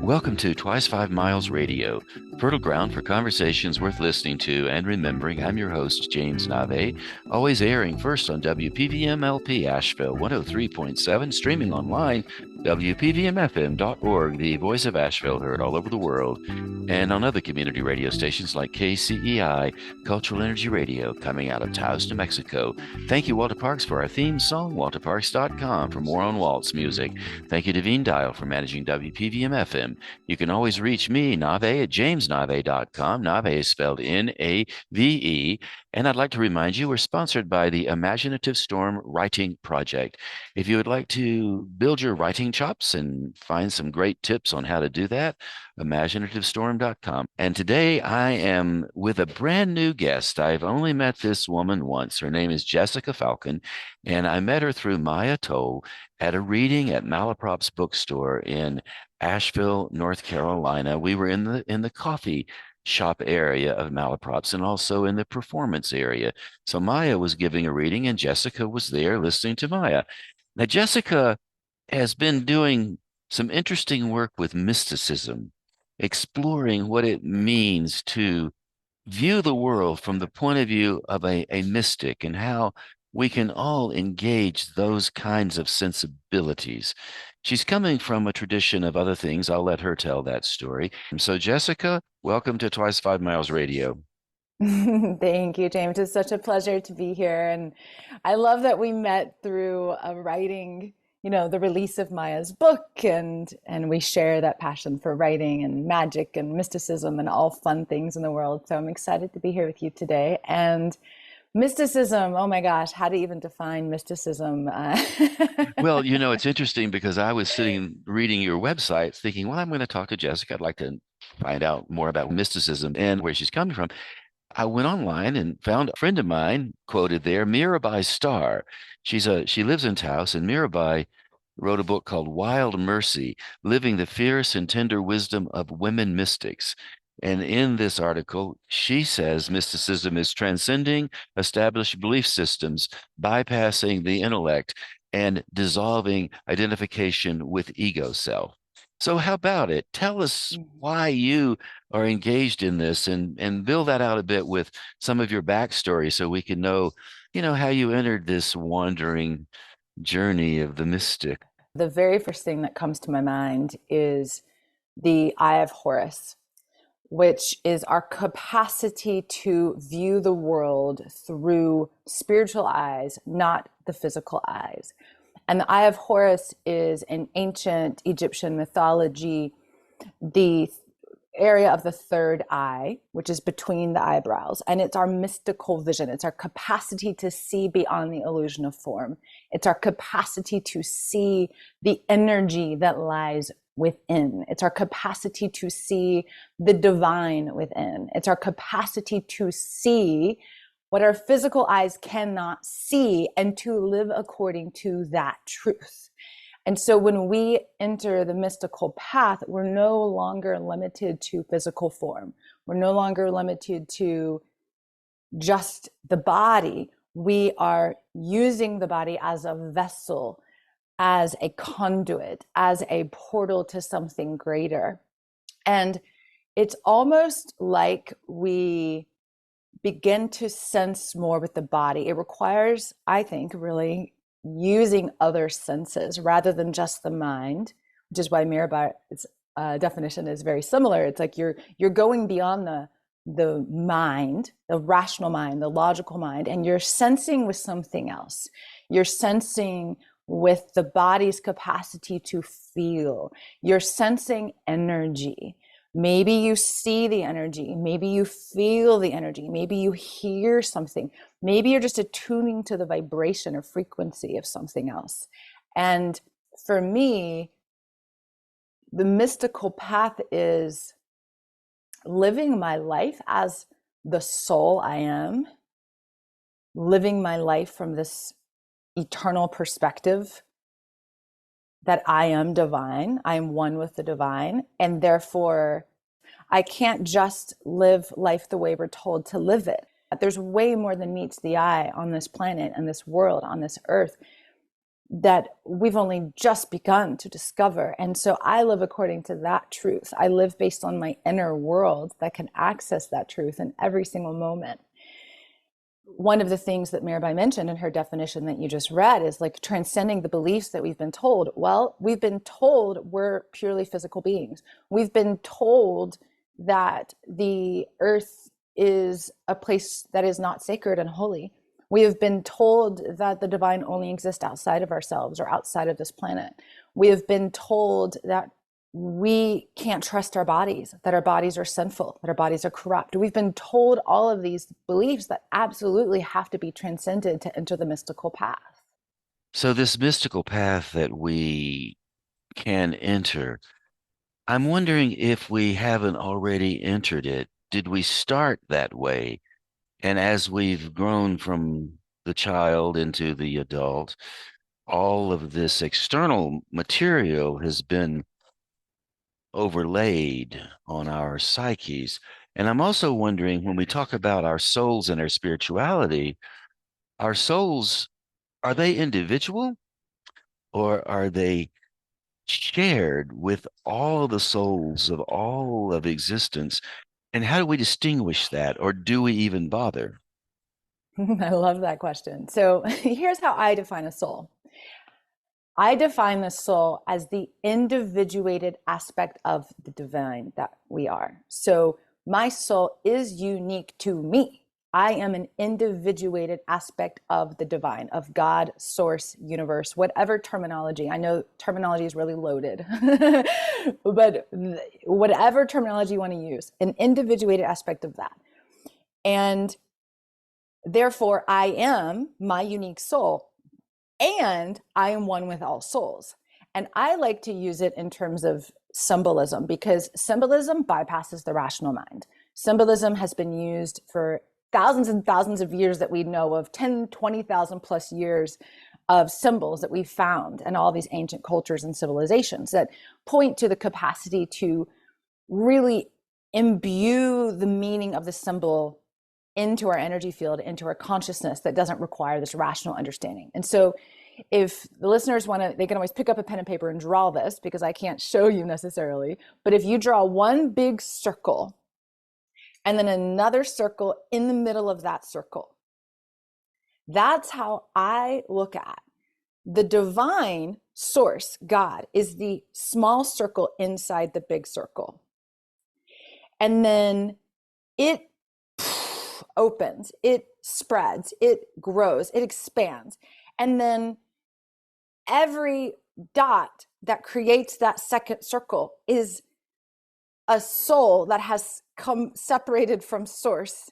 Welcome to Twice 5 Miles Radio, fertile ground for conversations worth listening to and remembering. I'm your host, James Nave, always airing first on WPVM-LP Asheville 103.7, streaming online, WPVMFM.org, the voice of Asheville, heard all over the world, and on other community radio stations like KCEI, Cultural Energy Radio, coming out of Taos, New Mexico. Thank you, Walter Parks, for our theme song, walterparks.com, for more on waltz music. Thank you, Devine Dial, for managing WPVM-FM. You can always reach me, Nave, at jamesnave.com. Nave is spelled Nave. And I'd like to remind you, we're sponsored by the Imaginative Storm Writing Project. If you would like to build your writing chops and find some great tips on how to do that, imaginativestorm.com. And today I am with a brand new guest. I've only met this woman once. Her name is Jessica Falcon, and I met her through Maya Toll at a reading at Malaprop's bookstore in Asheville, North Carolina. We were in the coffee shop area of Malaprop's and also in the performance area. So Maya was giving a reading and Jessica was there listening to Maya. Now, Jessica has been doing some interesting work with mysticism, exploring what it means to view the world from the point of view of a mystic and how we can all engage those kinds of sensibilities. She's coming from a tradition of other things. I'll let her tell that story. So, Jessica, welcome to Twice 5 Miles Radio. Thank you, James. It's such a pleasure to be here. And I love that we met through a writing, the release of Maya's book, and we share that passion for writing and magic and mysticism and all fun things in the world. So I'm excited to be here with you today. And mysticism, oh my gosh, how to even define mysticism? Well, it's interesting because I was sitting reading your website thinking, well, I'm going to talk to Jessica. I'd like to find out more about mysticism and where she's coming from. I went online and found a friend of mine quoted there, Mirabai Starr. She lives in Taos, and Mirabai wrote a book called Wild Mercy, Living the Fierce and Tender Wisdom of Women Mystics. And in this article, she says mysticism is transcending established belief systems, bypassing the intellect, and dissolving identification with ego self. So how about it? Tell us why you are engaged in this and build that out a bit with some of your backstory so we can know, how you entered this wandering journey of the mystic. The very first thing that comes to my mind is the Eye of Horus, which is our capacity to view the world through spiritual eyes, not the physical eyes. And the Eye of Horus is in ancient Egyptian mythology, the area of the third eye, which is between the eyebrows. And it's our mystical vision. It's our capacity to see beyond the illusion of form. It's our capacity to see the energy that lies within. It's our capacity to see the divine within. It's our capacity to see what our physical eyes cannot see and to live according to that truth. And so when we enter the mystical path, we're no longer limited to physical form. We're no longer limited to just the body. We are using the body as a vessel, as a conduit, as a portal to something greater. And it's almost like we begin to sense more with the body. It requires, I think, really using other senses rather than just the mind, which is why Mirabai's definition is very similar. It's like you're going beyond the mind, the rational mind, the logical mind, and you're sensing with something else. You're sensing with the body's capacity to feel. You're sensing energy. Maybe you see the energy. Maybe you feel the energy. Maybe you hear something. Maybe you're just attuning to the vibration or frequency of something else. And for me, the mystical path is living my life as the soul I am, living my life from this eternal perspective that I am divine, I am one with the divine, and therefore I can't just live life the way we're told to live it. There's way more than meets the eye on this planet and this world, on this earth. that we've only just begun to discover. And so I live according to that truth. I live based on my inner world that can access that truth in every single moment. One of the things that Mirabai mentioned in her definition that you just read is like transcending the beliefs that we've been told. Well, we've been told we're purely physical beings. We've been told that the earth is a place that is not sacred and holy. We have been told that the divine only exists outside of ourselves or outside of this planet. We have been told that we can't trust our bodies, that our bodies are sinful, that our bodies are corrupt. We've been told all of these beliefs that absolutely have to be transcended to enter the mystical path. So, this mystical path that we can enter, I'm wondering if we haven't already entered it. Did we start that way? And as we've grown from the child into the adult, all of this external material has been overlaid on our psyches. And I'm also wondering when we talk about our souls and our spirituality, our souls, are they individual or are they shared with all the souls of all of existence? And how do we distinguish that, or do we even bother? I love that question. So here's how I define a soul. I define the soul as the individuated aspect of the divine that we are. So my soul is unique to me. I am an individuated aspect of the divine, of God, source, universe, whatever terminology. I know terminology is really loaded, but whatever terminology you want to use, an individuated aspect of that. And therefore, I am my unique soul. And I am one with all souls. And I like to use it in terms of symbolism because symbolism bypasses the rational mind. Symbolism has been used for thousands and thousands of years that we know of, 10, 20,000 plus years of symbols that we've found in all these ancient cultures and civilizations that point to the capacity to really imbue the meaning of the symbol into our energy field, into our consciousness that doesn't require this rational understanding. And so if the listeners want to, they can always pick up a pen and paper and draw this because I can't show you necessarily. But if you draw one big circle and then another circle in the middle of that circle, that's how I look at the divine source. God is the small circle inside the big circle. And then it opens, it spreads, it grows, it expands. And then every dot that creates that second circle is a soul that has come separated from source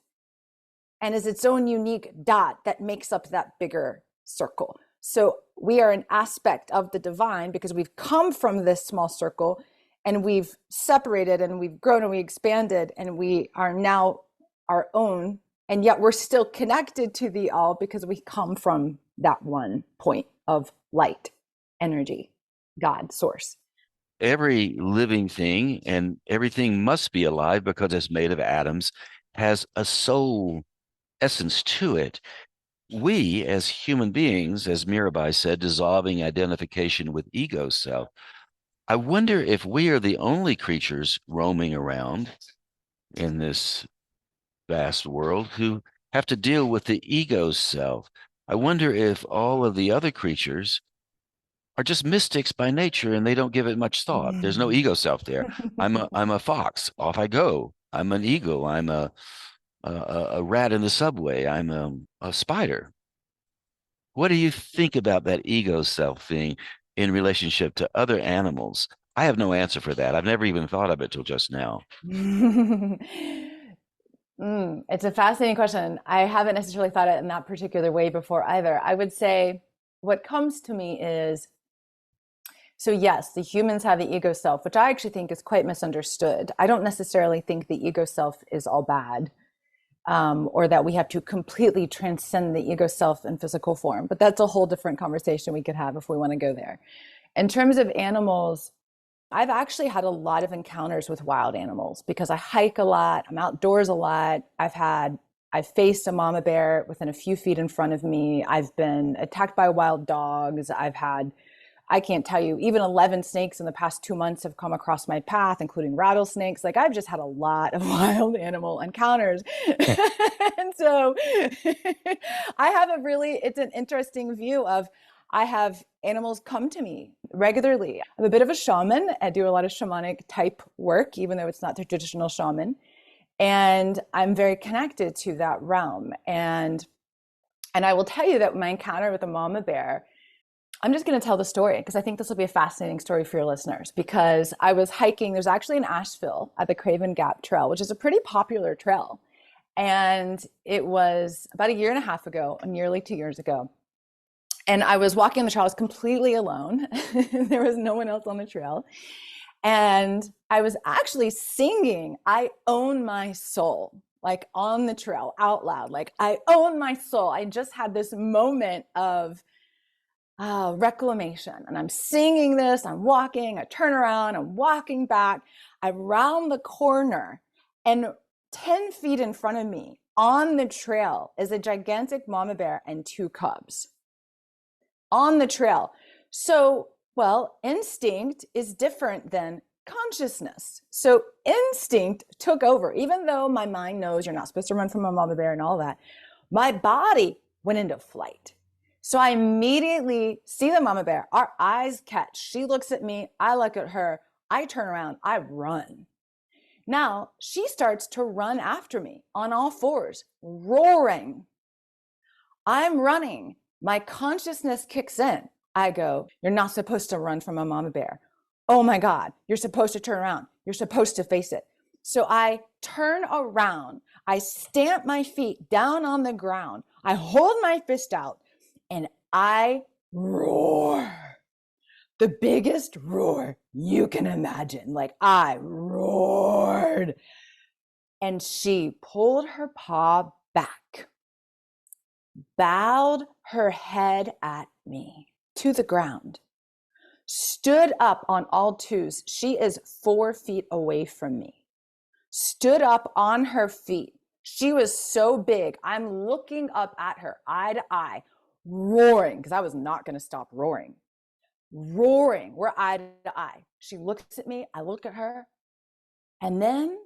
and is its own unique dot that makes up that bigger circle. So we are an aspect of the divine because we've come from this small circle and we've separated and we've grown and we expanded and we are now our own, and yet we're still connected to the all because we come from that one point of light, energy, God, source. Every living thing and everything must be alive because it's made of atoms, has a soul essence to it. We, as human beings, as Mirabai said, dissolving identification with ego self. I wonder if we are the only creatures roaming around in this vast world who have to deal with the ego self. I wonder if all of the other creatures are just mystics by nature and they don't give it much thought. There's no ego self there. I'm a fox. Off I go. I'm an eagle. I'm a rat in the subway. I'm a spider. What do you think about that ego self thing in relationship to other animals? I have no answer for that. I've never even thought of it till just now. It's a fascinating question. I haven't necessarily thought it in that particular way before either. I would say what comes to me is, so yes, the humans have the ego self, which I actually think is quite misunderstood. I don't necessarily think the ego self is all bad, or that we have to completely transcend the ego self in physical form. But that's a whole different conversation we could have if we want to go there. In terms of animals, I've actually had a lot of encounters with wild animals because I hike a lot, I'm outdoors a lot. I've had I've faced a mama bear within a few feet in front of me. I've been attacked by wild dogs. I've had, I can't tell you, even 11 snakes in the past 2 months have come across my path, including rattlesnakes. Like I've just had a lot of wild animal encounters. And so I have a really, it's an interesting view of, I have animals come to me regularly. I'm a bit of a shaman. I do a lot of shamanic type work, even though it's not the traditional shaman. And I'm very connected to that realm. And I will tell you that my encounter with the mama bear, I'm just going to tell the story because I think this will be a fascinating story for your listeners. Because I was hiking, there's actually in Asheville at the Craven Gap Trail, which is a pretty popular trail. And it was about a year and a half ago, nearly 2 years ago. And I was walking the trail, I was completely alone. There was no one else on the trail. And I was actually singing, I own my soul, like on the trail out loud, like I own my soul. I just had this moment of reclamation. And I'm singing this, I'm walking, I turn around, I'm walking back, I round the corner, and 10 feet in front of me on the trail is a gigantic mama bear and two cubs on the trail. So, well, instinct is different than consciousness. So instinct took over, even though my mind knows you're not supposed to run from a mama bear and all that. My body went into flight. So I immediately see the mama bear, our eyes catch. She looks at me, I look at her, I turn around, I run. Now she starts to run after me on all fours, roaring. I'm running. My consciousness kicks in. I go, you're not supposed to run from a mama bear. Oh my God, you're supposed to turn around. You're supposed to face it. So I turn around. I stamp my feet down on the ground. I hold my fist out and I roar. The biggest roar you can imagine. Like I roared. And she pulled her paw back, bowed her head at me to the ground, stood up on all twos. She is 4 feet away from me, stood up on her feet. She was so big. I'm looking up at her, eye to eye, roaring, because I was not going to stop roaring. Roaring, we're eye to eye. She looks at me, I look at her, and then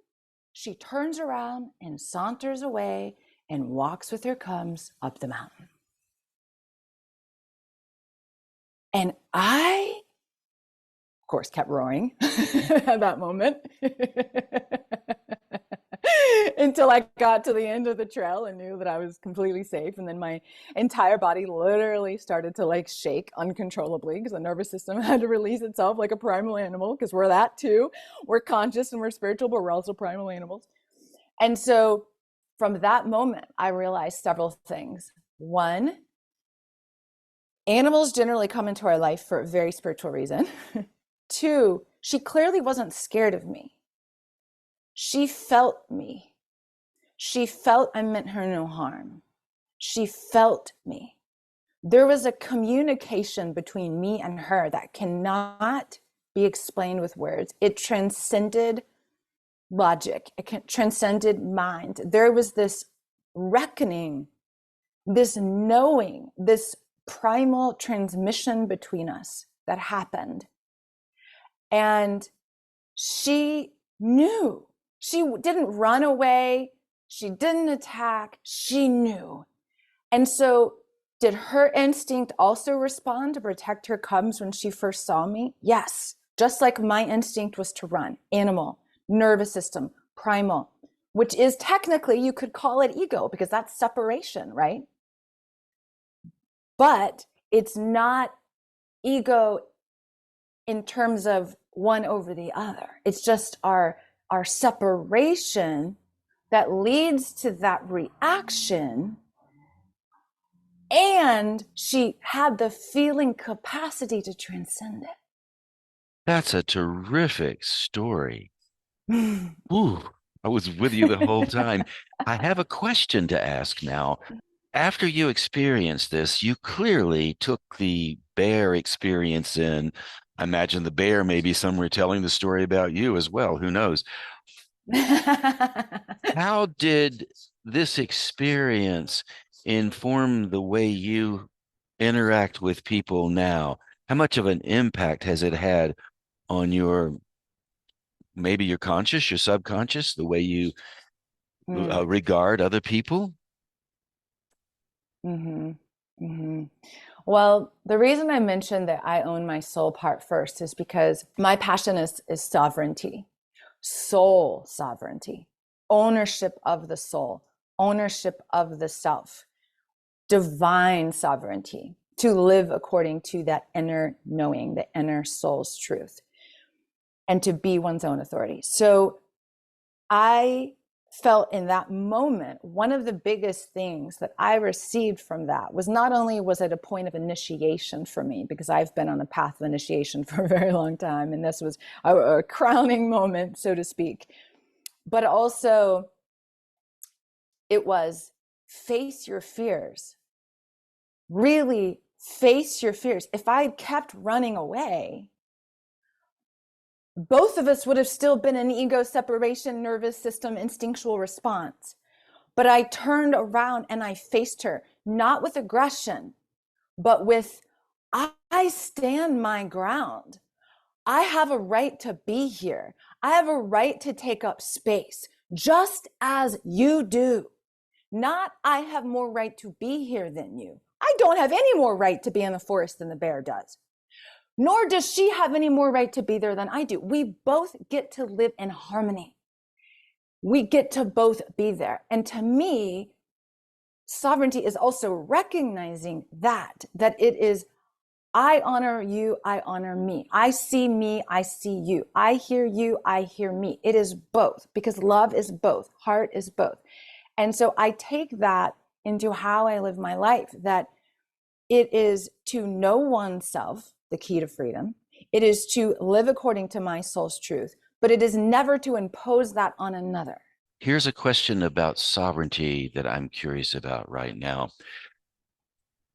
she turns around and saunters away and walks with her cubs up the mountain. And I, of course, kept roaring at that moment until I got to the end of the trail and knew that I was completely safe. And then my entire body literally started to like shake uncontrollably because the nervous system had to release itself like a primal animal, because we're that too. We're conscious and we're spiritual, but we're also primal animals. And so from that moment, I realized several things. One, animals generally come into our life for a very spiritual reason. Two, she clearly wasn't scared of me. She felt me. She felt I meant her no harm. She felt me. There was a communication between me and her that cannot be explained with words. It transcended logic. It transcended mind. There was this reckoning, this knowing, this primal transmission between us that happened. And she knew. She didn't run away. She didn't attack. She knew. And so did her instinct also respond to protect her cubs when she first saw me? Yes. Just like my instinct was to run. Animal, nervous system, primal, which is technically, you could call it ego because that's separation, right? But it's not ego in terms of one over the other. It's just our separation that leads to that reaction. And she had the feeling capacity to transcend it. That's a terrific story. Ooh, I was with you the whole time. I have a question to ask now. After you experienced this, you clearly took the bear experience in. I imagine the bear may be somewhere telling the story about you as well. Who knows? How did this experience inform the way you interact with people now? How much of an impact has it had on your, maybe your conscious, your subconscious, the way you Mm. regard other people? Mm-hmm. Mm-hmm. Well, the reason I mentioned that I own my soul part first is because my passion is sovereignty, soul sovereignty, ownership of the soul, ownership of the self, divine sovereignty, to live according to that inner knowing, the inner soul's truth, and to be one's own authority. So I felt in that moment, one of the biggest things that I received from that was, not only was it a point of initiation for me, because I've been on a path of initiation for a very long time, and this was a crowning moment, so to speak, but also it was face your fears. Really face your fears. If I had kept running away, both of us would have still been in ego separation, nervous system, instinctual response. But I turned around and I faced her, not with aggression, but with, I stand my ground. I have a right to be here. I have a right to take up space, just as you do. Not, I have more right to be here than you. I don't have any more right to be in the forest than the bear does. Nor does she have any more right to be there than I do. We both get to live in harmony. We get to both be there. And to me, sovereignty is also recognizing that it is, I honor you, I honor me. I see me, I see you. I hear you, I hear me. It is both, because love is both, heart is both. And so I take that into how I live my life, that it is to know oneself, the key to freedom. It is to live according to my soul's truth, but it is never to impose that on another. Here's a question about sovereignty that I'm curious about right now.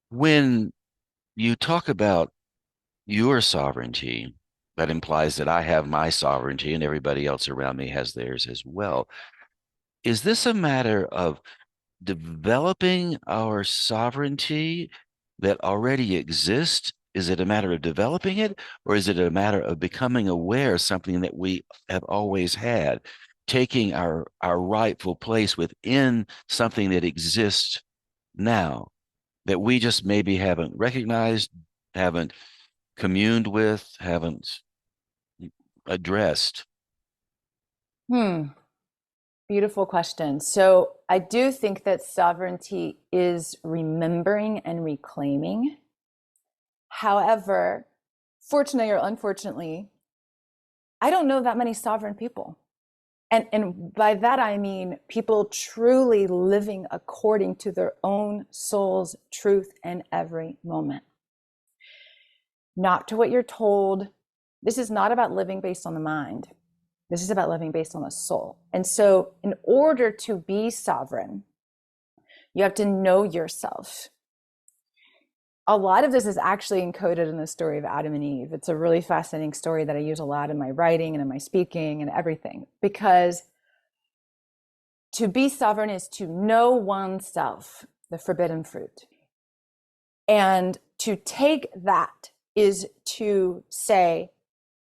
When you talk about your sovereignty, that implies that I have my sovereignty and everybody else around me has theirs as well. Is this a matter of developing our sovereignty that already exists? Is it a matter of developing it, or is it a matter of becoming aware of something that we have always had, taking our rightful place within something that exists now that we just maybe haven't recognized, haven't communed with, haven't addressed? Hmm. Beautiful question. So I do think that sovereignty is remembering and reclaiming. However, fortunately or unfortunately, I don't know that many sovereign people. And by that, I mean people truly living according to their own soul's truth in every moment. Not to what you're told. This is not about living based on the mind. This is about living based on the soul. And so in order to be sovereign, you have to know yourself. A lot of this is actually encoded in the story of Adam and Eve. It's a really fascinating story that I use a lot in my writing and in my speaking and everything, because to be sovereign is to know oneself, the forbidden fruit. And to take that is to say,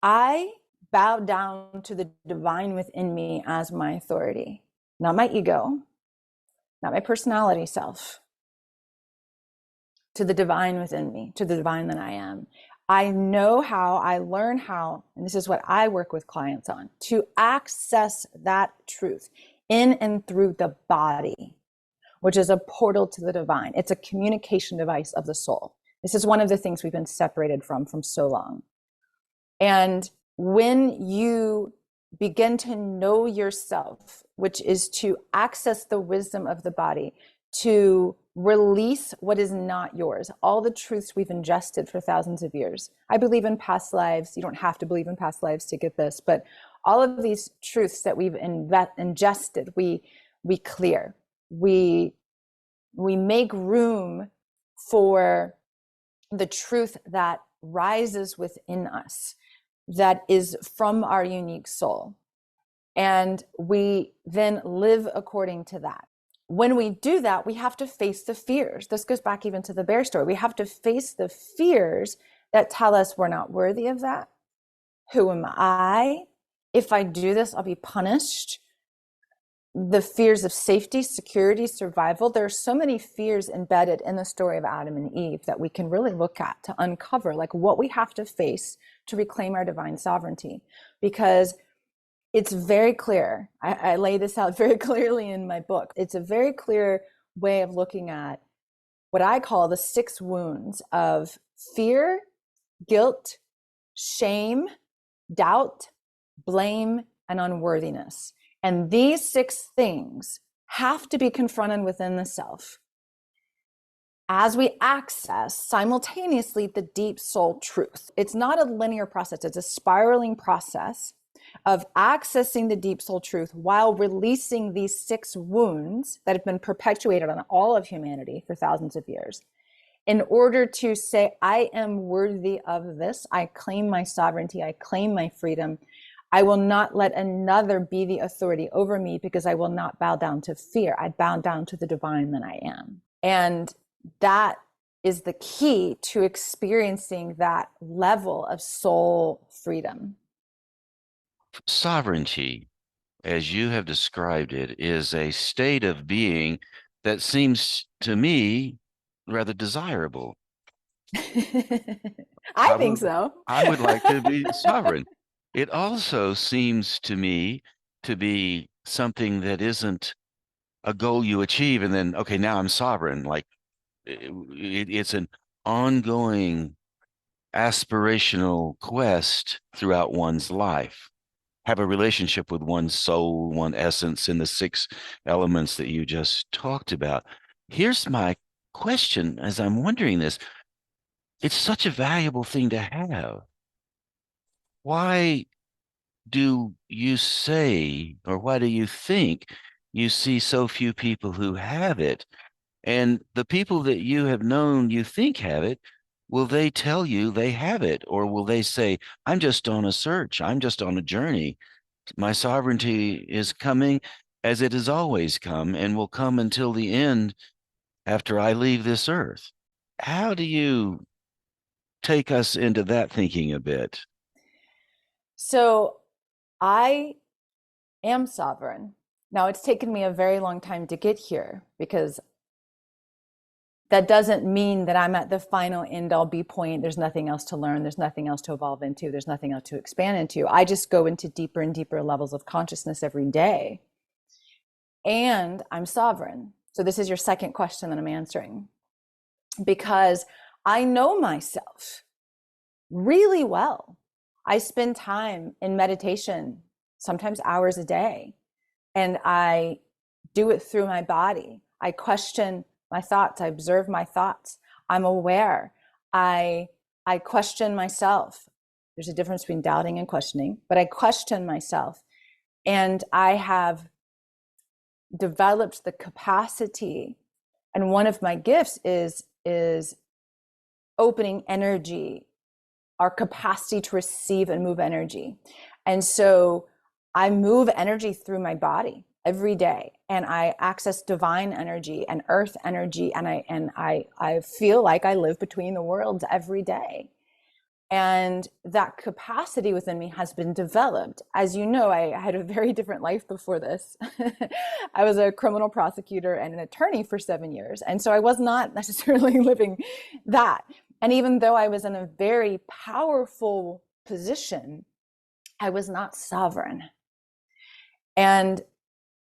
I bow down to the divine within me as my authority, not my ego, not my personality self, to the divine within me, to the divine that I am. I know how, I learn how, and this is what I work with clients on, to access that truth in and through the body, which is a portal to the divine. It's a communication device of the soul. This is one of the things we've been separated from so long. And when you begin to know yourself, which is to access the wisdom of the body, to release what is not yours, all the truths we've ingested for thousands of years. I believe in past lives. You don't have to believe in past lives to get this, but all of these truths that we've ingested, we clear. We make room for the truth that rises within us, that is from our unique soul. And we then live according to that. when we do that, we have to face the fears. This goes back even to the bear story. We have to face the fears that tell us we're not worthy of that. Who am I? If I do this, I'll be punished. The fears of safety, security, survival. There are so many fears embedded in the story of Adam and Eve that we can really look at to uncover like what we have to face to reclaim our divine sovereignty. Because it's very clear. I lay this out very clearly in my book. It's a very clear way of looking at what I call the 6 wounds of fear, guilt, shame, doubt, blame, and unworthiness. And these 6 things have to be confronted within the self as we access simultaneously the deep soul truth. It's not a linear process, it's a spiraling process of accessing the deep soul truth while releasing these 6 wounds that have been perpetuated on all of humanity for thousands of years, in order to say, I am worthy of this. I claim my sovereignty. I claim my freedom. I will not let another be the authority over me, because I will not bow down to fear. I bow down to the divine that I am. And that is the key to experiencing that level of soul freedom. Sovereignty, as you have described it, is a state of being that seems to me rather desirable. I think so. I would like to be sovereign. It also seems to me to be something that isn't a goal you achieve and then, okay, now I'm sovereign. Like it's an ongoing aspirational quest throughout one's life. Have a relationship with one's soul, one essence in the 6 elements that you just talked about. Here's my question as I'm wondering this. It's such a valuable thing to have. Why do you say, or why do you think you see so few people who have it? And the people that you have known you think have it, will they tell you they have it? Or will they say, I'm just on a search, I'm just on a journey. My sovereignty is coming as it has always come and will come until the end after I leave this earth. How do you take us into that thinking a bit? So I am sovereign. Now, it's taken me a very long time to get here, because that doesn't mean that I'm at the final end all be point. There's nothing else to learn. There's nothing else to evolve into. There's nothing else to expand into. I just go into deeper and deeper levels of consciousness every day. And I'm sovereign. So this is your second question that I'm answering, because I know myself really well. I spend time in meditation, sometimes hours a day, and I do it through my body. I question my thoughts. I observe my thoughts. I'm aware. I question myself. There's a difference between doubting and questioning, but I question myself. And I have developed the capacity, and one of my gifts is opening energy, our capacity to receive and move energy. And so I move energy through my body every day, and I access divine energy and earth energy, and I feel like I live between the worlds every day. And that capacity within me has been developed. As you know, I had a very different life before this. I was a criminal prosecutor and an attorney for 7 years. And so I was not necessarily living that. And even though I was in a very powerful position, I was not sovereign. And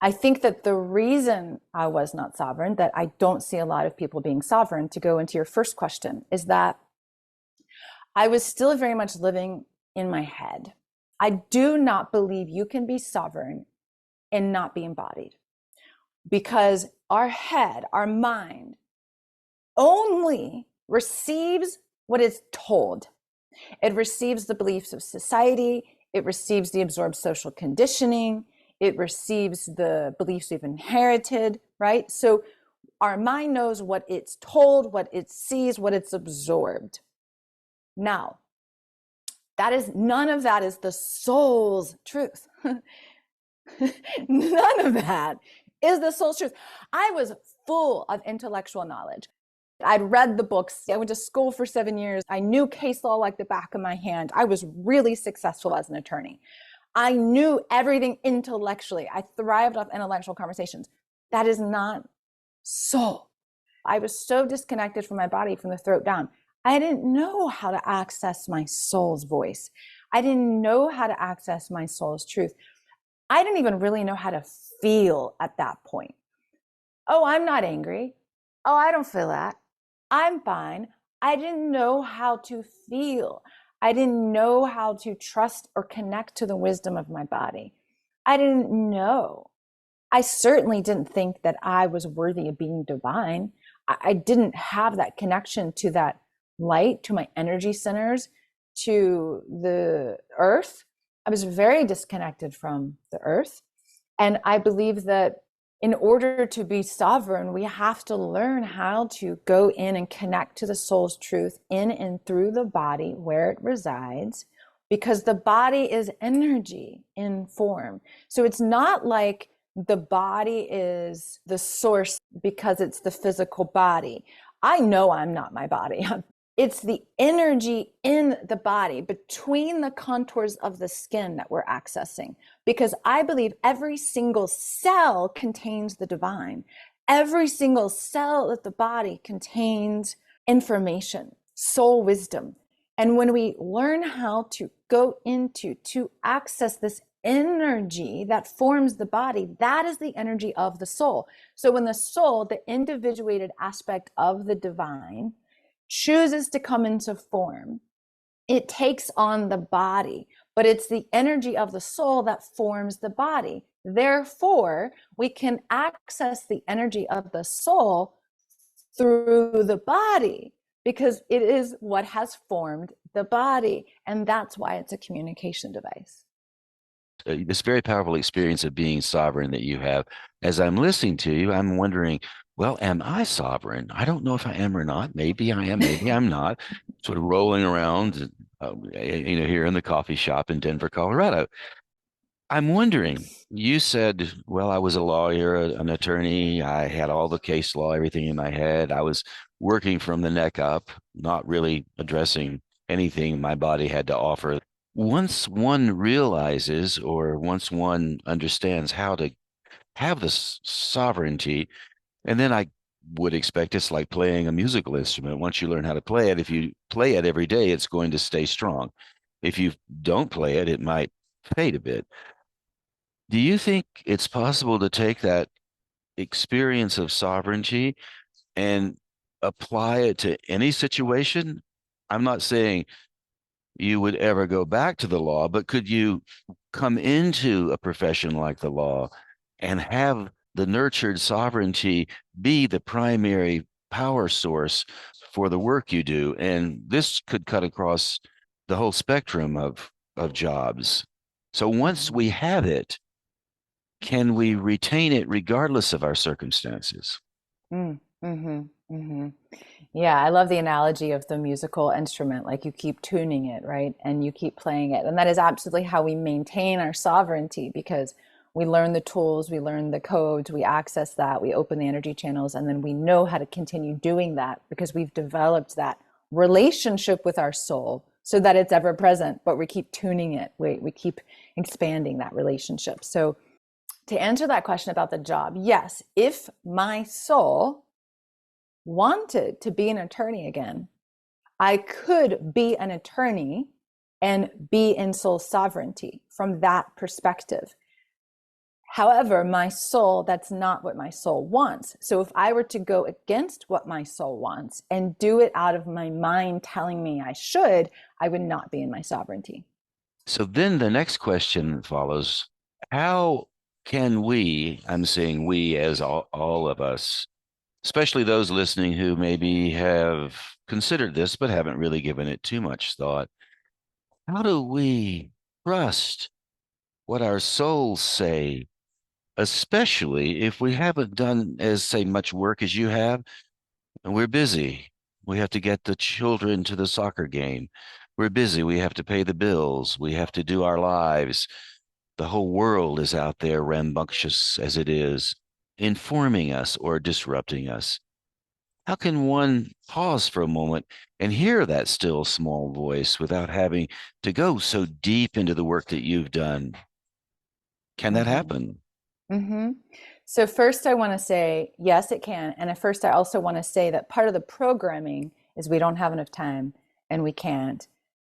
I think that the reason I was not sovereign, that I don't see a lot of people being sovereign, to go into your first question, is that I was still very much living in my head. I do not believe you can be sovereign and not be embodied, because our head, our mind, only receives what is told. It receives the beliefs of society. It receives the absorbed social conditioning. It receives the beliefs we've inherited, right? So our mind knows what it's told, what it sees, what it's absorbed. Now, none of that is the soul's truth. None of that is the soul's truth. I was full of intellectual knowledge. I'd read the books. I went to school for 7 years. I knew case law like the back of my hand. I was really successful as an attorney. I knew everything intellectually. I thrived off intellectual conversations. That is not soul. I was so disconnected from my body from the throat down. I didn't know how to access my soul's voice. I didn't know how to access my soul's truth. I didn't even really know how to feel at that point. Oh, I'm not angry. Oh, I don't feel that. I'm fine. I didn't know how to feel. I didn't know how to trust or connect to the wisdom of my body. I didn't know. I certainly didn't think that I was worthy of being divine. I didn't have that connection to that light, to my energy centers, to the earth. I was very disconnected from the earth. And I believe that in order to be sovereign, we have to learn how to go in and connect to the soul's truth in and through the body where it resides, because the body is energy in form. So it's not like the body is the source because it's the physical body. I know I'm not my body. It's the energy in the body between the contours of the skin that we're accessing, because I believe every single cell contains the divine. Every single cell of the body contains information, soul wisdom. And when we learn how to go into, to access this energy that forms the body, that is the energy of the soul. So when the soul, the individuated aspect of the divine, chooses to come into form, it takes on the body, but it's the energy of the soul that forms the body. Therefore, we can access the energy of the soul through the body because it is what has formed the body. And that's why it's a communication device. This very powerful experience of being sovereign that you have. As I'm listening to you, I'm wondering, well, am I sovereign? I don't know if I am or not. Maybe I am, maybe I'm not. Sort of rolling around, here in the coffee shop in Denver, Colorado. I'm wondering, you said, well, I was a lawyer, an attorney. I had all the case law, everything in my head. I was working from the neck up, not really addressing anything my body had to offer. Once one realizes or once one understands how to have this sovereignty, and then I would expect it's like playing a musical instrument. Once you learn how to play it, if you play it every day, it's going to stay strong. If you don't play it, it might fade a bit. Do you think it's possible to take that experience of sovereignty and apply it to any situation? I'm not saying you would ever go back to the law, but could you come into a profession like the law and have the nurtured sovereignty be the primary power source for the work you do? And this could cut across the whole spectrum of jobs. So once we have it, can we retain it regardless of our circumstances? Mm, mm-hmm, mm-hmm. Yeah, I love the analogy of the musical instrument. Like you keep tuning it, right? And you keep playing it. And that is absolutely how we maintain our sovereignty because we learn the tools, we learn the codes, we access that, we open the energy channels, and then we know how to continue doing that because we've developed that relationship with our soul so that it's ever present, but we keep tuning it. We keep expanding that relationship. So to answer that question about the job, yes, if my soul wanted to be an attorney again, I could be an attorney and be in soul sovereignty from that perspective. However, my soul, that's not what my soul wants. So if I were to go against what my soul wants and do it out of my mind telling me I should, I would not be in my sovereignty. So then the next question follows, how can we, I'm saying we as all of us, especially those listening who maybe have considered this but haven't really given it too much thought, how do we trust what our souls say, especially if we haven't done as, say, much work as you have, and we're busy. We have to get the children to the soccer game. We're busy. We have to pay the bills. We have to do our lives. The whole world is out there, rambunctious as it is. informing us or disrupting us. How can one pause for a moment and hear that still small voice without having to go so deep into the work that you've done? Can that Mm-hmm. happen? Mm-hmm. So first I want to say, yes, it can. And at first I also want to say that part of the programming is we don't have enough time and we can't,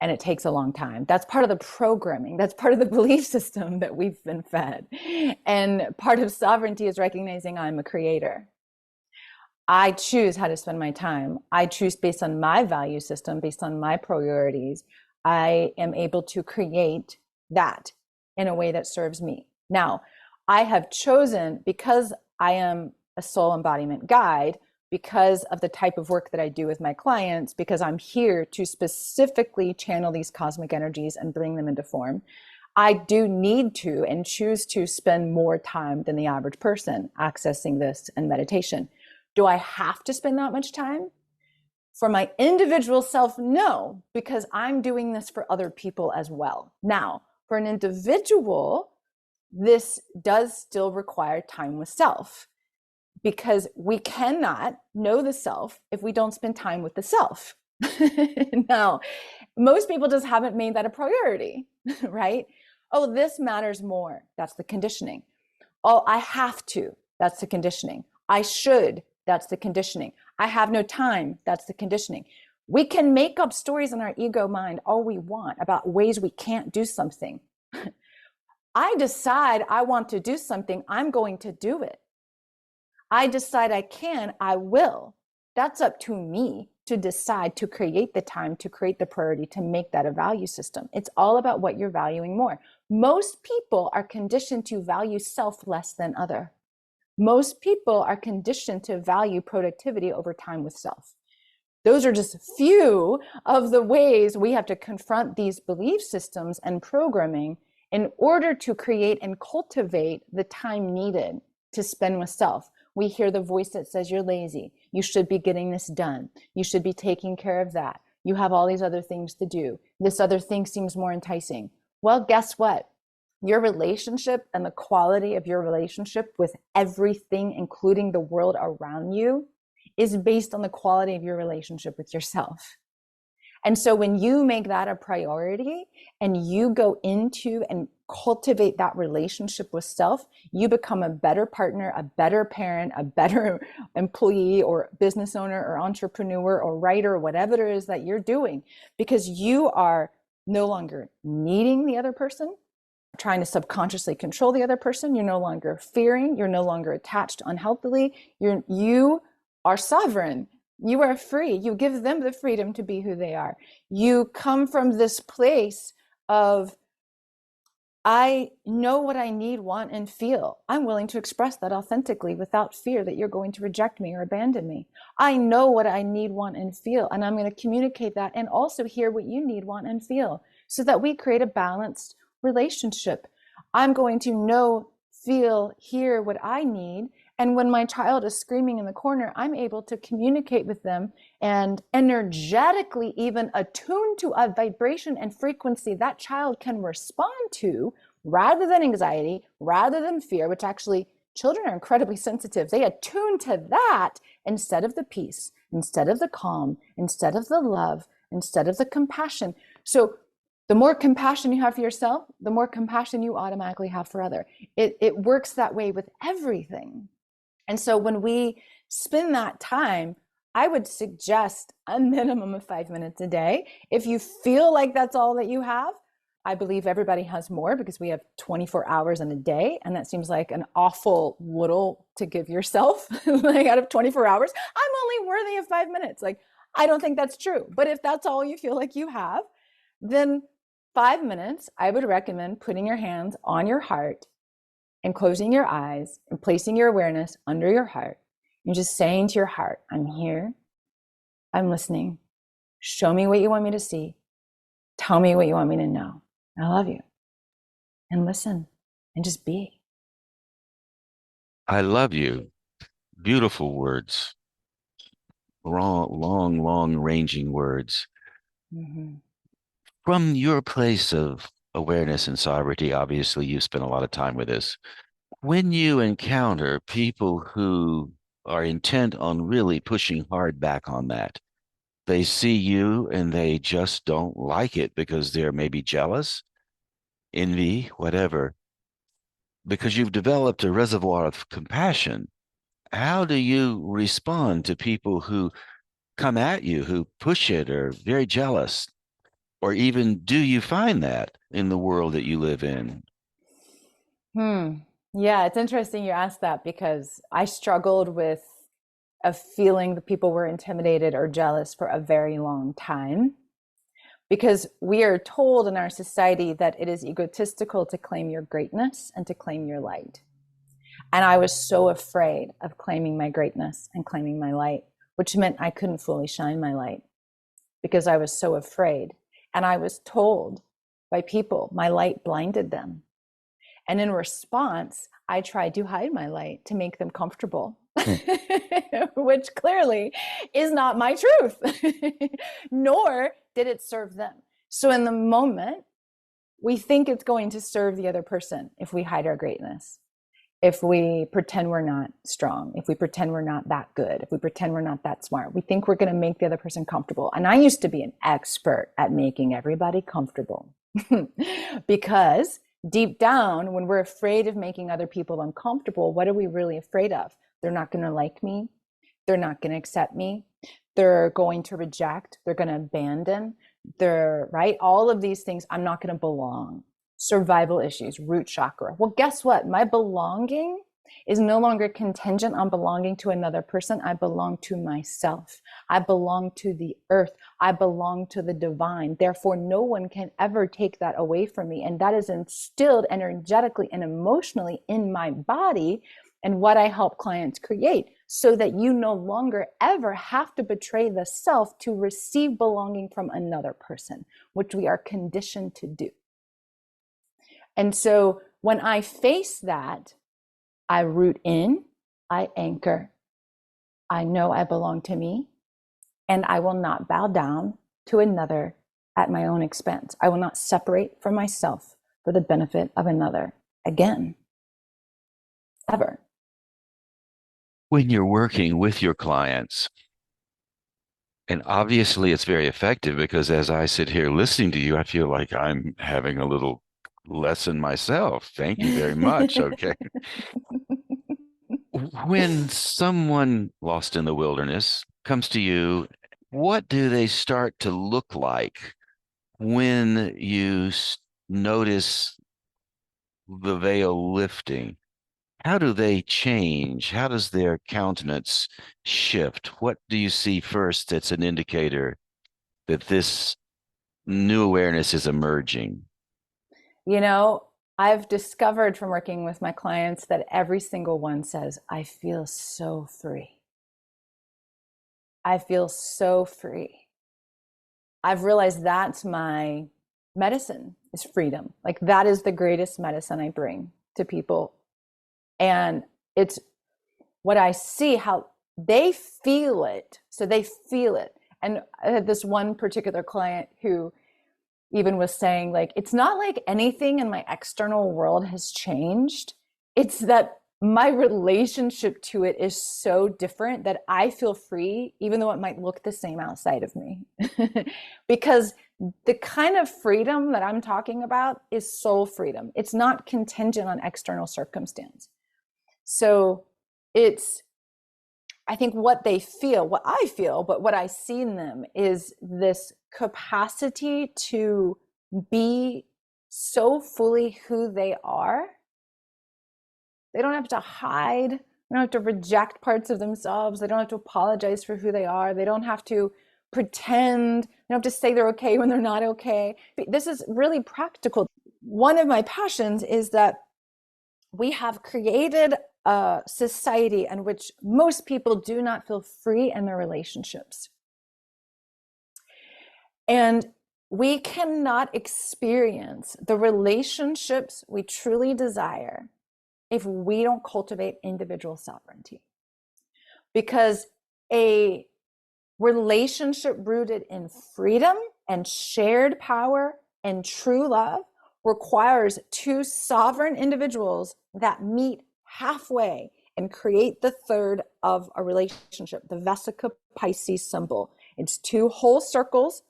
and it takes a long time. That's part of the programming. That's part of the belief system that we've been fed. And part of sovereignty is recognizing I'm a creator. I choose how to spend my time. I choose based on my value system, based on my priorities. I am able to create that in a way that serves me. Now, I have chosen, because I am a soul embodiment guide, because of the type of work that I do with my clients, because I'm here to specifically channel these cosmic energies and bring them into form. I do need to and choose to spend more time than the average person accessing this and meditation. Do I have to spend that much time? For my individual self, no, because I'm doing this for other people as well. Now, for an individual, this does still require time with self, because we cannot know the self if we don't spend time with the self. Now, most people just haven't made that a priority, right? Oh, this matters more. That's the conditioning. Oh, I have to. That's the conditioning. I should. That's the conditioning. I have no time. That's the conditioning. We can make up stories in our ego mind all we want about ways we can't do something. I decide I want to do something, I'm going to do it. I decide I can, I will. That's up to me to decide, to create the time, to create the priority, to make that a value system. It's all about what you're valuing more. Most people are conditioned to value self less than other. Most people are conditioned to value productivity over time with self. Those are just few of the ways we have to confront these belief systems and programming in order to create and cultivate the time needed to spend with self. We hear the voice that says you're lazy. You should be getting this done. You should be taking care of that. You have all these other things to do. This other thing seems more enticing. Well, guess what? Your relationship and the quality of your relationship with everything, including the world around you, is based on the quality of your relationship with yourself. And so when you make that a priority and you go into and cultivate that relationship with self, you become a better partner, a better parent, a better employee or business owner or entrepreneur or writer or whatever it is that you're doing, because you are no longer needing the other person, trying to subconsciously control the other person. You're no longer fearing. You're no longer attached unhealthily. You are sovereign. You are free. You give them the freedom to be who they are. You come from this place of, I know what I need, want, and feel. I'm willing to express that authentically without fear that you're going to reject me or abandon me. I know what I need, want, and feel, and I'm going to communicate that and also hear what you need, want, and feel so that we create a balanced relationship. I'm going to know, feel, hear what I need. And when my child is screaming in the corner, I'm able to communicate with them and energetically even attune to a vibration and frequency that child can respond to, rather than anxiety, rather than fear, which actually children are incredibly sensitive. They attune to that instead of the peace, instead of the calm, instead of the love, instead of the compassion. So the more compassion you have for yourself, the more compassion you automatically have for other. It works that way with everything. And so when we spend that time, I would suggest a minimum of 5 minutes a day. If you feel like that's all that you have, I believe everybody has more, because we have 24 hours in a day. And that seems like an awful little to give yourself. Like, out of 24 hours, I'm only worthy of 5 minutes. Like, I don't think that's true. But if that's all you feel like you have, then 5 minutes, I would recommend putting your hands on your heart and closing your eyes and placing your awareness under your heart and just saying to your heart, I'm here, I'm listening. Show me what you want me to see. Tell me what you want me to know. I love you. And listen and just be. I love you. Beautiful words. Long ranging words. Mm-hmm. From your place of awareness and sovereignty, obviously you spent a lot of time with this. When you encounter people who are intent on really pushing hard back on that, they see you and they just don't like it because they're maybe jealous, envy, whatever, because you've developed a reservoir of compassion. How do you respond to people who come at you, who push it, or very jealous? Or even do you find that in the world that you live in? Hmm. Yeah, it's interesting you asked that because I struggled with a feeling that people were intimidated or jealous for a very long time. Because we are told in our society that it is egotistical to claim your greatness and to claim your light. And I was so afraid of claiming my greatness and claiming my light, which meant I couldn't fully shine my light because I was so afraid. And I was told by people my light blinded them. And in response, I tried to hide my light to make them comfortable, Hmm. which clearly is not my truth, nor did it serve them. So in the moment, we think it's going to serve the other person if we hide our greatness, if we pretend we're not strong, if we pretend we're not that good, if we pretend we're not that smart. We think we're going to make the other person comfortable. And I used to be an expert at making everybody comfortable because deep down, when we're afraid of making other people uncomfortable, what are we really afraid of? They're not going to like me. They're not going to accept me. They're going to reject. They're going to abandon. They're right. All of these things, I'm not going to belong. Survival issues, root chakra. Well, guess what? My belonging is no longer contingent on belonging to another person. I belong to myself. I belong to the earth. I belong to the divine. Therefore, no one can ever take that away from me. And that is instilled energetically and emotionally in my body and what I help clients create so that you no longer ever have to betray the self to receive belonging from another person, which we are conditioned to do. And so when I face that, I root in, I anchor, I know I belong to me, and I will not bow down to another at my own expense. I will not separate from myself for the benefit of another again, ever. When you're working with your clients, and obviously it's very effective because as I sit here listening to you, I feel like I'm having a little lesson myself. Thank you very much. Okay. When someone lost in the wilderness comes to you, what do they start to look like when you notice the veil lifting? How do they change? How does their countenance shift? What do you see first that's an indicator that this new awareness is emerging? You know, I've discovered from working with my clients that every single one says, I feel so free. I feel so free. I've realized that's my medicine is freedom. Like that is the greatest medicine I bring to people. And it's what I see how they feel it. So they feel it. And I had this one particular client who even was saying like it's not like anything in my external world has changed. It's that my relationship to it is so different that I feel free even though it might look the same outside of me. Because the kind of freedom that I'm talking about is soul freedom. It's not contingent on external circumstance. So it's I think what they feel, what I feel, but what I see in them is this capacity to be so fully who they are. They don't have to hide. They don't have to reject parts of themselves. They don't have to apologize for who they are. They don't have to pretend. They don't have to say they're okay when they're not okay. This is really practical. One of my passions is that we have created a society in which most people do not feel free in their relationships. And we cannot experience the relationships we truly desire if we don't cultivate individual sovereignty. Because a relationship rooted in freedom and shared power and true love requires two sovereign individuals that meet halfway and create the third of a relationship, the Vesica Pisces symbol. It's two whole circles.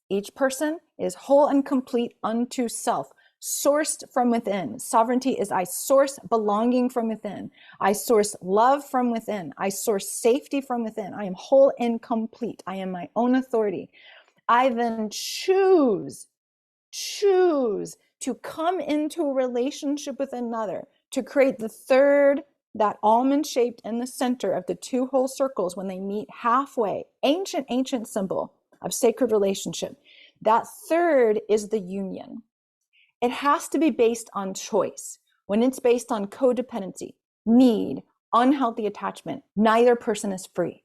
Each person is whole and complete unto self, sourced from within. Sovereignty is I source belonging from within. I source love from within. I source safety from within. I am whole and complete. I am my own authority. I then choose to come into a relationship with another, to create the third, that almond shaped in the center of the two whole circles when they meet halfway. Ancient symbol of sacred relationship. That third is the union. It has to be based on choice. When it's based on codependency, need, unhealthy attachment, neither person is free.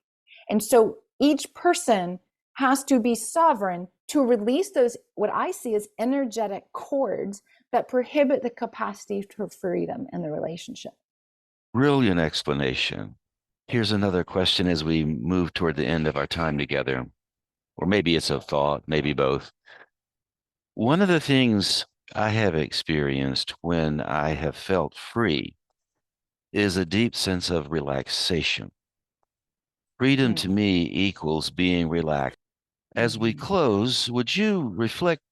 And so each person has to be sovereign to release those, what I see as energetic cords that prohibit the capacity for freedom in the relationship. Brilliant explanation. Here's another question as we move toward the end of our time together, or maybe it's a thought, maybe both. One of the things I have experienced when I have felt free is a deep sense of relaxation. Freedom to me equals being relaxed. As we close, would you reflect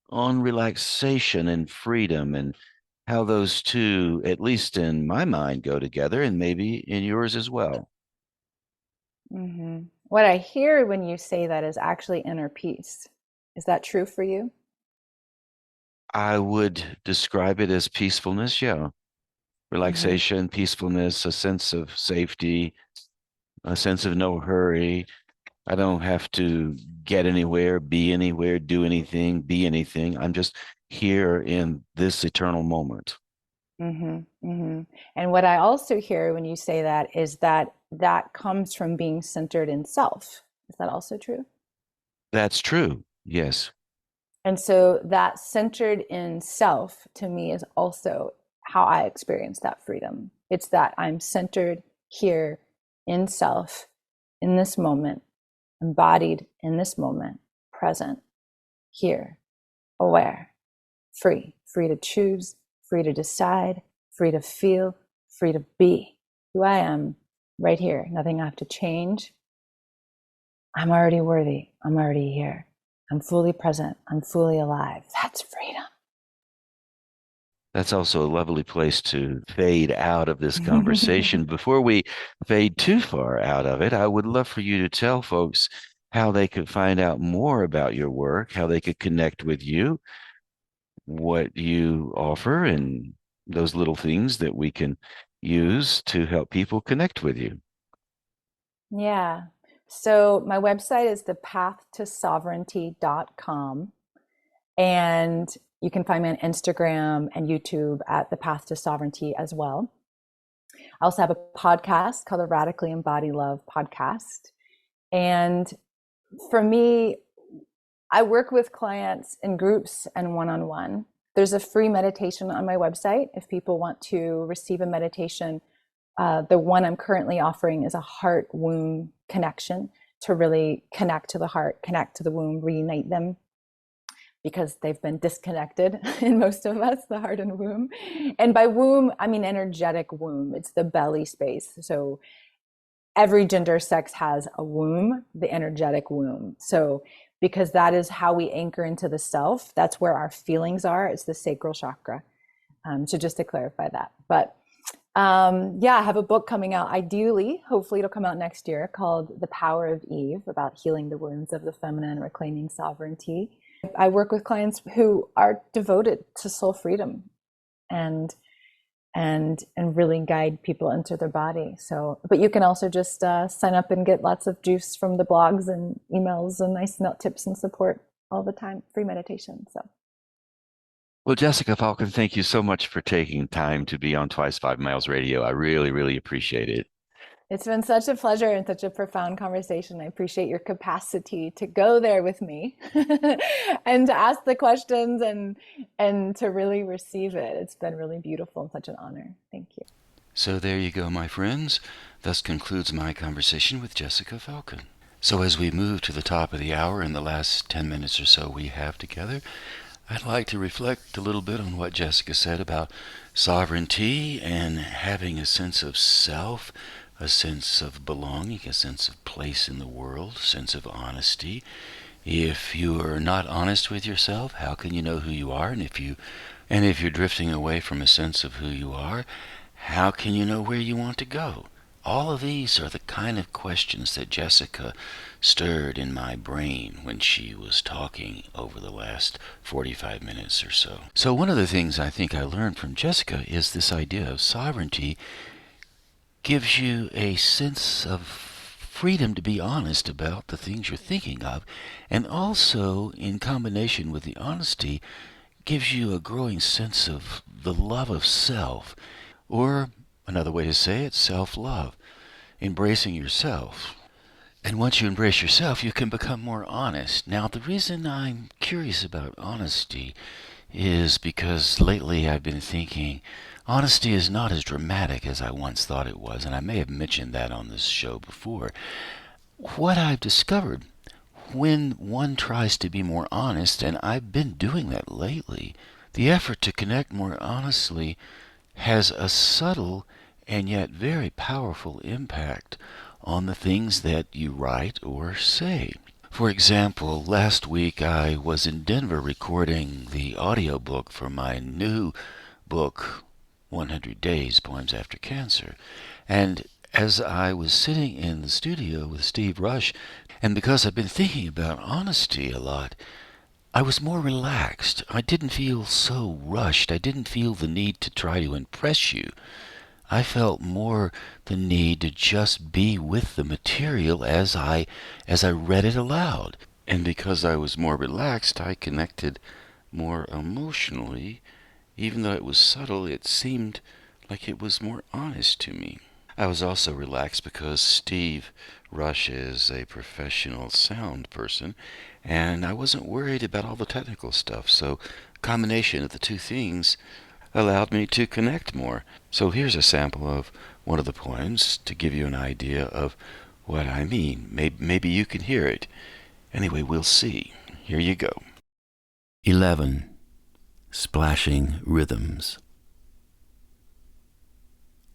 on relaxation and freedom and how those two, at least in my mind, go together, and maybe in yours as well? What I hear when you say that is actually inner peace. Is that true for you? I would describe it as peacefulness, yeah. Relaxation, peacefulness, a sense of safety, a sense of no hurry. I don't have to get anywhere, be anywhere, do anything, be anything. I'm just here in this eternal moment. And what I also hear when you say that is that that comes from being centered in self. Is that also true? That's true. Yes. And so that centered in self to me is also how I experience that freedom. It's that I'm centered here in self, in this moment, embodied in this moment, present, here, aware, free to choose, free to decide, free to feel, free to be who I am right here. Nothing I have to change. I'm already worthy. I'm already here. I'm fully present. I'm fully alive. That's freedom. That's also a lovely place to fade out of this conversation. Before we fade too far out of it, I would love for you to tell folks how they could find out more about your work, how they could connect with you, what you offer, and those little things that we can use to help people connect with you. Yeah. So my website is thepathtosovereignty.com. And you can find me on Instagram and YouTube at The Path to Sovereignty as well. I also have a podcast called the Radically Embody Love podcast. And for me, I work with clients in groups and one-on-one. There's a free meditation on my website if people want to receive a meditation. The one I'm currently offering is a heart-womb connection to really connect to the heart, connect to the womb, reunite them, because they've been disconnected in most of us, the heart and womb. And by womb, I mean energetic womb. It's the belly space. So every gender sex has a womb, the energetic womb. So because that is how we anchor into the self, that's where our feelings are. It's the sacral chakra. So just to clarify that. But yeah, I have a book coming out, ideally, hopefully it'll come out next year, called The Power of Eve, about healing the wounds of the feminine, reclaiming sovereignty. I work with clients who are devoted to soul freedom and really guide people into their body. So, but you can also just sign up and get lots of juice from the blogs and emails and nice note tips and support all the time, free meditation. So. Well, Jessica Falcon, thank you so much for taking time to be on Twice 5 Miles Radio. I really, really appreciate it. It's been such a pleasure and such a profound conversation. I appreciate your capacity to go there with me and to ask the questions and to really receive it. It's been really beautiful and such an honor. Thank you. So there you go, my friends. Thus concludes my conversation with Jessica Falcon. So as we move to the top of the hour in the last 10 minutes or so we have together, I'd like to reflect a little bit on what Jessica said about sovereignty and having a sense of self, a sense of belonging, a sense of place in the world, a sense of honesty. If you are not honest with yourself, how can you know who you are? And if you're drifting away from a sense of who you are, how can you know where you want to go? All of these are the kind of questions that Jessica stirred in my brain when she was talking over the last 45 minutes or so. So one of the things I think I learned from Jessica is this idea of sovereignty gives you a sense of freedom to be honest about the things you're thinking of, and also, in combination with the honesty, gives you a growing sense of the love of self, or another way to say it, self-love, embracing yourself. And once you embrace yourself, you can become more honest. Now, the reason I'm curious about honesty is because lately I've been thinking honesty is not as dramatic as I once thought it was, and I may have mentioned that on this show before. What I've discovered when one tries to be more honest, and I've been doing that lately, the effort to connect more honestly has a subtle and yet very powerful impact on the things that you write or say. For example, last week I was in Denver recording the audiobook for my new book, 100 Days, Poems After Cancer. And as I was sitting in the studio with Steve Rush, and because I've been thinking about honesty a lot, I was more relaxed. I didn't feel so rushed. I didn't feel the need to try to impress you. I felt more the need to just be with the material as I read it aloud. And because I was more relaxed, I connected more emotionally. Even though it was subtle, it seemed like it was more honest to me. I was also relaxed because Steve Rush is a professional sound person, and I wasn't worried about all the technical stuff. So, a combination of the two things allowed me to connect more. So here's a sample of one of the poems to give you an idea of what I mean. Maybe you can hear it. Anyway, we'll see. Here you go. 11. Splashing Rhythms.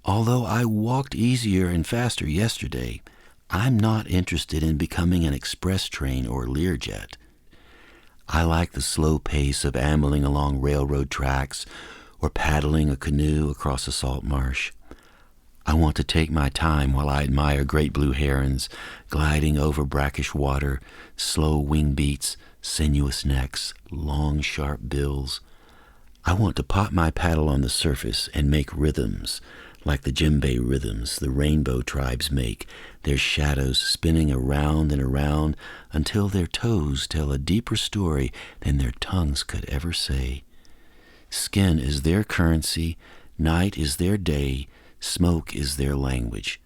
Although I walked easier and faster yesterday, I'm not interested in becoming an express train or Learjet. I like the slow pace of ambling along railroad tracks or paddling a canoe across a salt marsh. I want to take my time while I admire great blue herons gliding over brackish water, slow wing beats, sinuous necks, long sharp bills. I want to pop my paddle on the surface and make rhythms, like the djembe rhythms the rainbow tribes make, their shadows spinning around and around until their toes tell a deeper story than their tongues could ever say. Skin is their currency, night is their day, smoke is their language.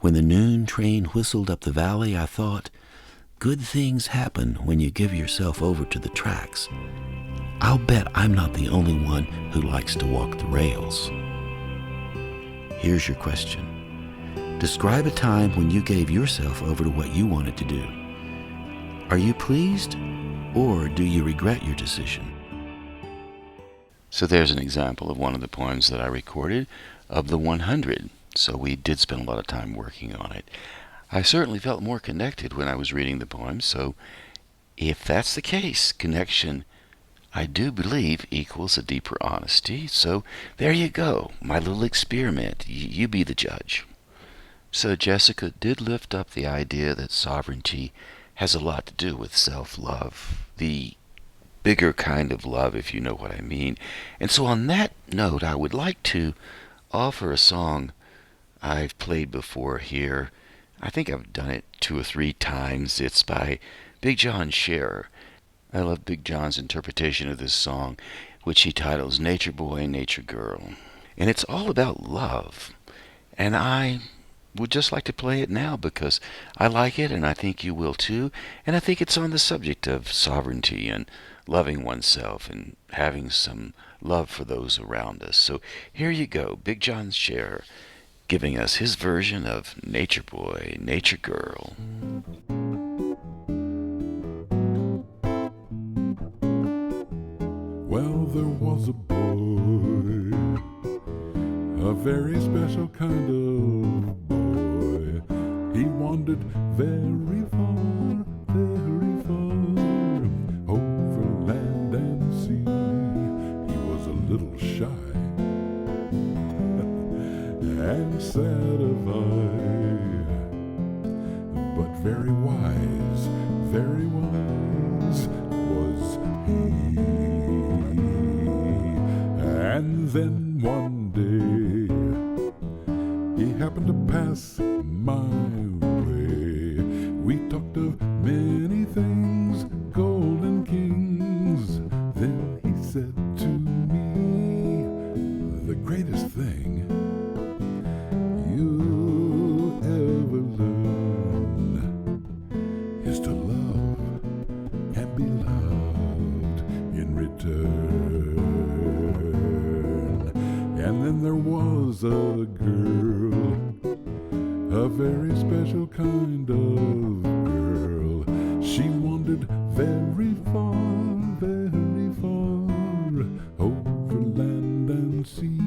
When the noon train whistled up the valley, I thought, good things happen when you give yourself over to the tracks. I'll bet I'm not the only one who likes to walk the rails. Here's your question. Describe a time when you gave yourself over to what you wanted to do. Are you pleased, or do you regret your decision? So there's an example of one of the poems that I recorded of the 100. So we did spend a lot of time working on it. I certainly felt more connected when I was reading the poem, so if that's the case, connection, I do believe, equals a deeper honesty. So there you go, my little experiment. You be the judge. So Jessica did lift up the idea that sovereignty has a lot to do with self-love, the bigger kind of love, if you know what I mean. And so on that note, I would like to offer a song I've played before here. I think I've done it 2 or 3 times. It's by Big John Scherer. I love Big John's interpretation of this song, which he titles Nature Boy, Nature Girl. And it's all about love. And I would just like to play it now because I like it and I think you will too. And I think it's on the subject of sovereignty and loving oneself and having some love for those around us. So here you go, Big John Scherer giving us his version of Nature Boy, Nature Girl. Well, there was a boy, a very special kind of boy. He wandered very far, over land and sea. He was a little shy and sad of eye, but very wise was he. And then one day he happened to pass my way. We talked of many things, golden kings. Then he said to me, the greatest thing you ever learn is to love and be loved in return. And then there was a girl, a very special kind of girl. She wandered very far, over land and sea.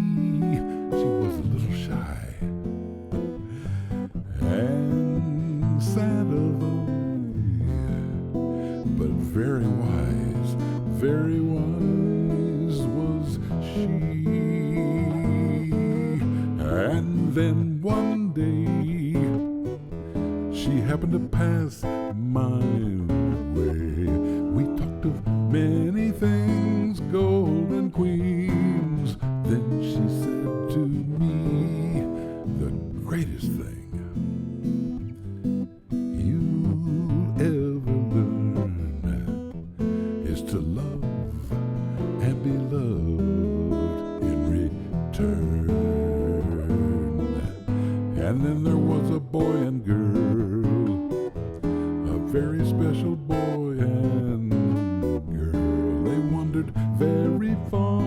She was a little shy and sad of eye, but very wise was she. And then one day she happened to pass my way. We talked of many things, golden queens. Then she said to me, the greatest thing you'll ever learn is to love and be loved in return. And then there was a boy and girl, a very special boy and girl. They wandered very far,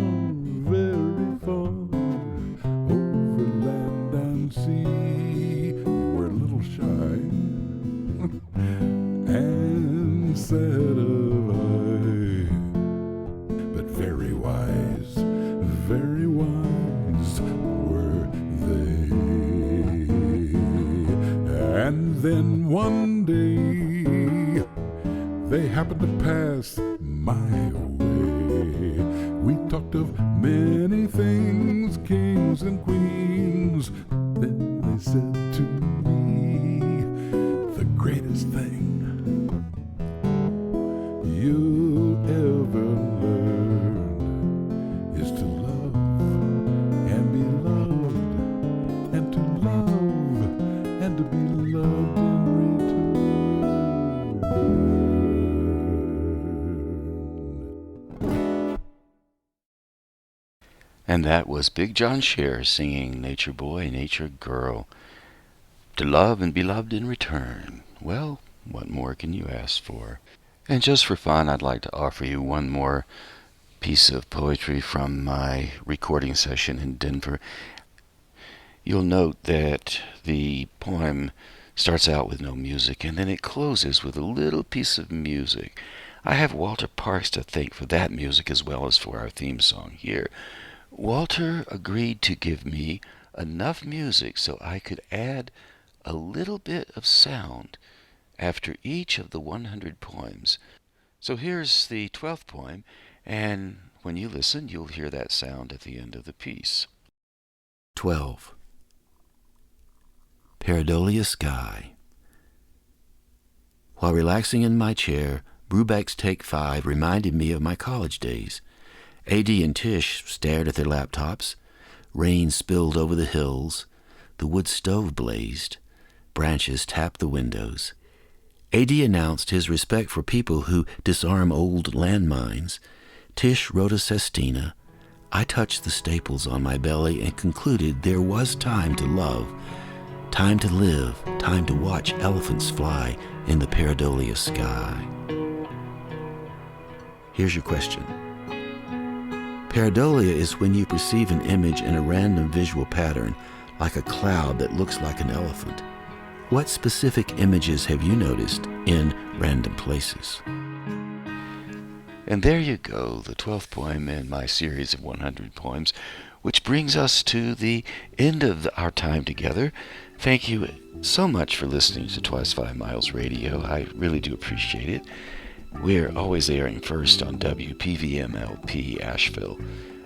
over land and sea. They were a little shy and sad of eye, but very wise were they. And then one day they happened to pass my way. We talked of many things, kings and queens. Then they said to me, the greatest thing you'll ever learn is to love and be loved, and to love and to be loved in return. And that was Big John Scher singing Nature Boy, Nature Girl. To love and be loved in return. Well, what more can you ask for? And just for fun, I'd like to offer you one more piece of poetry from my recording session in Denver. You'll note that the poem starts out with no music, and then it closes with a little piece of music. I have Walter Parks to thank for that music as well as for our theme song here. Walter agreed to give me enough music so I could add a little bit of sound after each of the 100 poems. So here's the 12th poem, and when you listen, you'll hear that sound at the end of the piece. 12. Pareidolia Sky. While relaxing in my chair, Brubeck's Take 5 reminded me of my college days. A.D. and Tish stared at their laptops. Rain spilled over the hills. The wood stove blazed. Branches tapped the windows. A.D. announced his respect for people who disarm old landmines. Tish wrote a sestina. I touched the staples on my belly and concluded there was time to love, time to live, time to watch elephants fly in the pareidolia sky. Here's your question. Pareidolia is when you perceive an image in a random visual pattern, like a cloud that looks like an elephant. What specific images have you noticed in random places? And there you go, the 12th poem in my series of 100 poems, which brings us to the end of our time together. Thank you so much for listening to Twice 5 Miles Radio. I really do appreciate it. We're always airing first on WPVMLP Asheville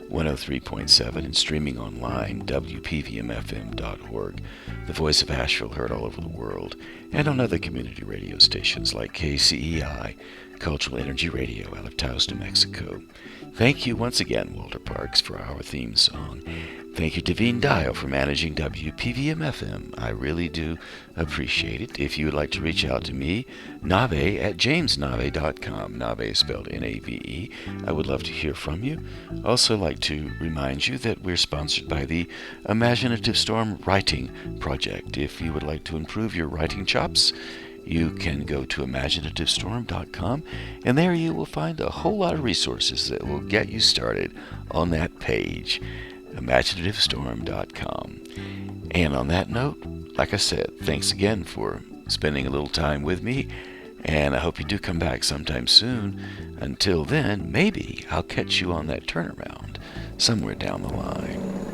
103.7 and streaming online, WPVMFM.org, the voice of Asheville heard all over the world, and on other community radio stations like KCEI, Cultural Energy Radio out of Taos, New Mexico. Thank you once again, Walter Parks, for our theme song. Thank you to Devine Dial for managing WPVM-FM. I really do appreciate it. If you would like to reach out to me, Nave at jamesnave.com. Nave is spelled N-A-V-E. I would love to hear from you. Also like to remind you that we're sponsored by the Imaginative Storm Writing Project. If you would like to improve your writing chops, you can go to imaginativestorm.com, and there you will find a whole lot of resources that will get you started on that page, imaginativestorm.com. And on that note, like I said, thanks again for spending a little time with me, and I hope you do come back sometime soon. Until then, maybe I'll catch you on that turnaround somewhere down the line.